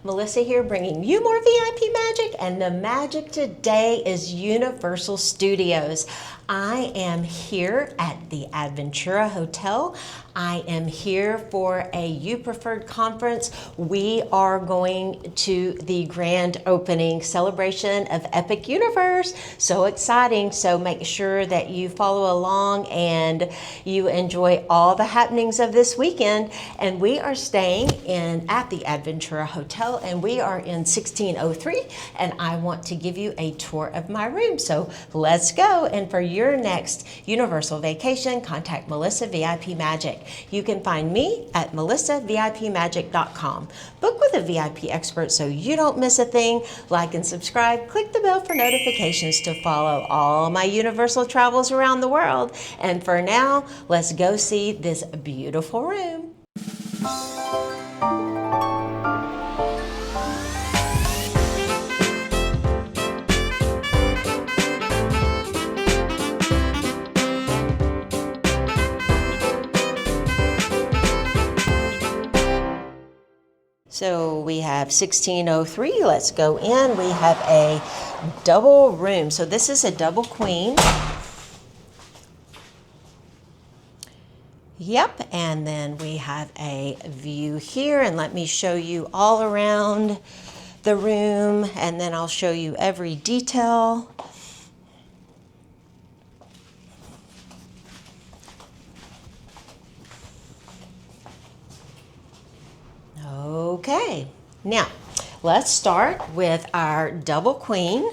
Melissa here, bringing you more VIP magic, and the magic today is Universal Studios. I am here at the Aventura Hotel. I am here for a You Preferred conference. We are going to the grand opening celebration of Epic Universe. So exciting. So make sure that you follow along and you enjoy all the happenings of this weekend. And we are staying at the Aventura Hotel, and we are in 1603, and I want to give you a tour of my room. So let's go. And for your next Universal vacation, contact Melissa VIP Magic. You can find me at melissavipmagic.com. Book with a VIP expert so you don't miss a thing. Like and subscribe. Click the bell for notifications to follow all my Universal travels around the world. And for now, let's go see this beautiful room. So we have 1603, let's go in. We have a double room. So this is a double queen. Yep, and then we have a view here, and let me show you all around the room, and then I'll show you every detail. Okay, now let's start with our double queen.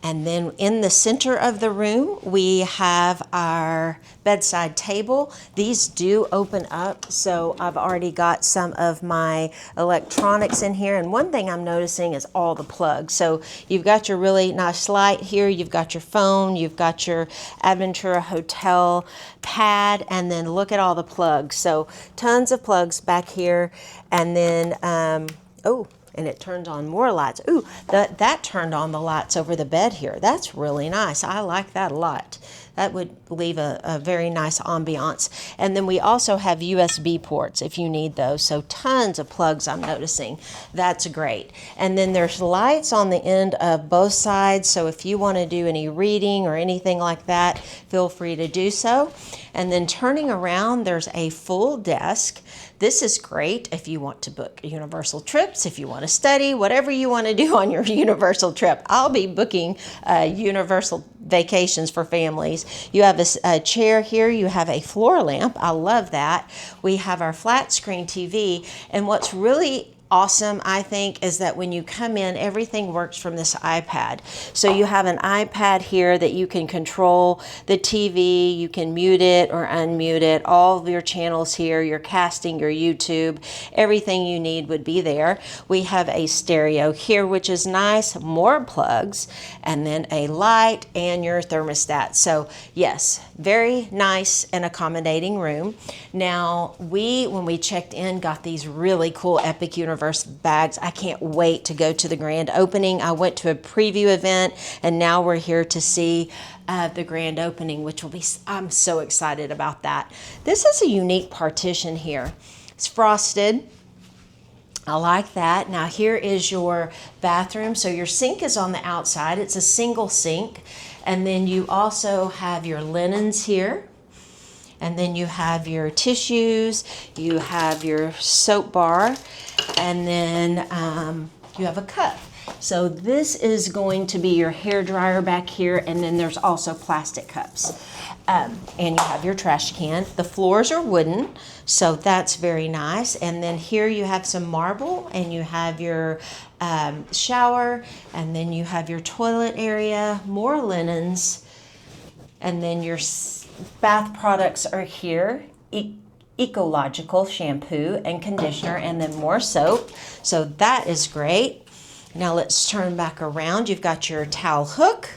And then in the center of the room, we have our bedside table. These do open up, so I've already got some of my electronics in here. And one thing I'm noticing is all the plugs. So you've got your really nice light here, you've got your phone, you've got your Aventura Hotel pad, and then look at all the plugs. So tons of plugs back here. And then, and it turns on more lights. Ooh, that turned on the lights over the bed here. That's really nice. I like that a lot. That would leave a very nice ambiance. And then we also have USB ports if you need those. So tons of plugs I'm noticing. That's great. And then there's lights on the end of both sides. So if you want to do any reading or anything like that, feel free to do so. And then turning around, there's a full desk. This is great if you want to book Universal trips, if you want to study, whatever you want to do on your Universal trip. I'll be booking Universal vacations for families. You have a chair here. You have a floor lamp. I love that. We have our flat screen TV. And what's really awesome, I think, is that when you come in, everything works from this iPad. So you have an iPad here that you can control the TV, you can mute it or unmute it, all of your channels here, your casting, your YouTube, everything you need would be there. We have a stereo here, which is nice, more plugs, and then a light and your thermostat. So yes, very nice and accommodating room. Now, when we checked in, got these really cool Epic Universe bags. I can't wait to go to the grand opening. I went to a preview event, and now we're here to see the grand opening, which will be, I'm so excited about that. This is a unique partition here. It's frosted. I like that. Now here is your bathroom. So your sink is on the outside. It's a single sink. And then you also have your linens here. And then you have your tissues, you have your soap bar, and then you have a cup. So this is going to be your hair dryer back here, and then there's also plastic cups. And you have your trash can. The floors are wooden, so that's very nice. And then here you have some marble, and you have your shower, and then you have your toilet area, more linens, and then your bath products are here, ecological shampoo and conditioner, and then more soap. So that is great. Now let's turn back around. You've got your towel hook.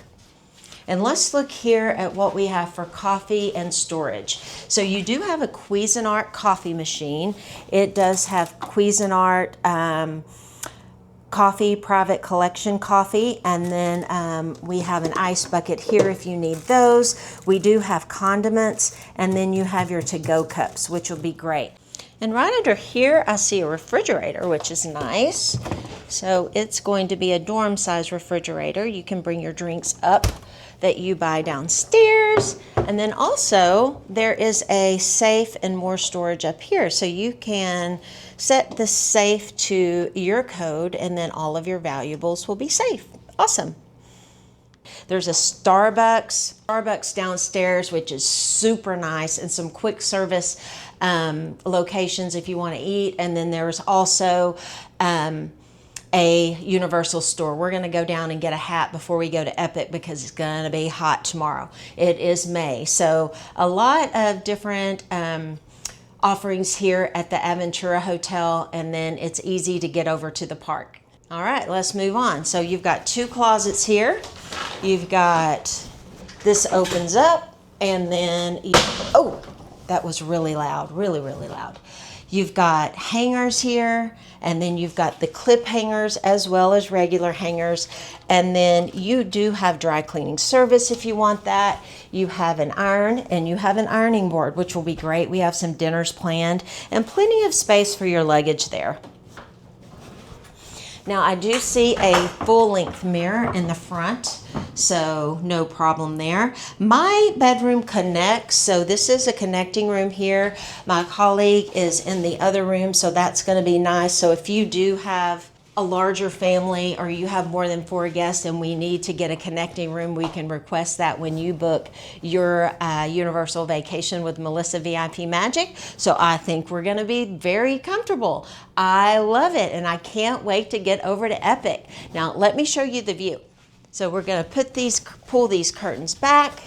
And let's look here at what we have for coffee and storage. So you do have a Cuisinart coffee machine. It does have Cuisinart coffee, private collection coffee, and then we have an ice bucket here if you need those. We do have condiments, and then you have your to-go cups, which will be great. And right under here, I see a refrigerator, which is nice. So it's going to be a dorm size refrigerator. You can bring your drinks up that you buy downstairs. And then also there is a safe and more storage up here. So you can set the safe to your code and then all of your valuables will be safe. Awesome. There's a Starbucks downstairs, which is super nice, and some quick service locations if you want to eat. And then there's also a Universal store. We're going to go down and get a hat before we go to Epic because it's going to be hot tomorrow. It is May. So a lot of different offerings here at the Aventura Hotel, and then it's easy to get over to the park. All right, let's move on. So you've got 2 closets here. You've got, this opens up, and then, oh, that was really loud, really, really loud. You've got hangers here, and then you've got the clip hangers as well as regular hangers. And then you do have dry cleaning service if you want that. You have an iron and you have an ironing board, which will be great. We have some dinners planned and plenty of space for your luggage there. Now I do see a full-length mirror in the front, so no problem there. My bedroom connects, so this is a connecting room here. My colleague is in the other room, so that's going to be nice. So if you do have a larger family or you have more than 4 guests and we need to get a connecting room, we can request that when you book your Universal vacation with Melissa VIP Magic. So I think we're going to be very comfortable. I love it, and I can't wait to get over to Epic. Now let me show you the view. So we're going to pull these curtains back,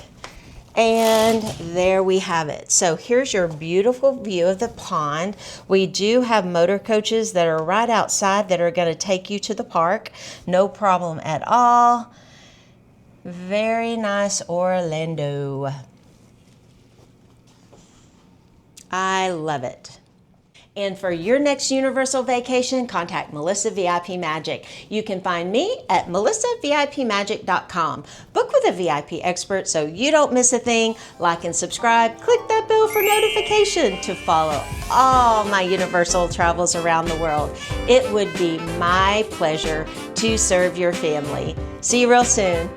and there we have it. So here's your beautiful view of the pond. We do have motor coaches that are right outside that are going to take you to the park. No problem at all. Very nice Orlando. I love it. And for your next Universal vacation, contact Melissa VIP Magic. You can find me at melissavipmagic.com. Book with a VIP expert so you don't miss a thing. Like and subscribe. Click that bell for notification to follow all my Universal travels around the world. It would be my pleasure to serve your family. See you real soon.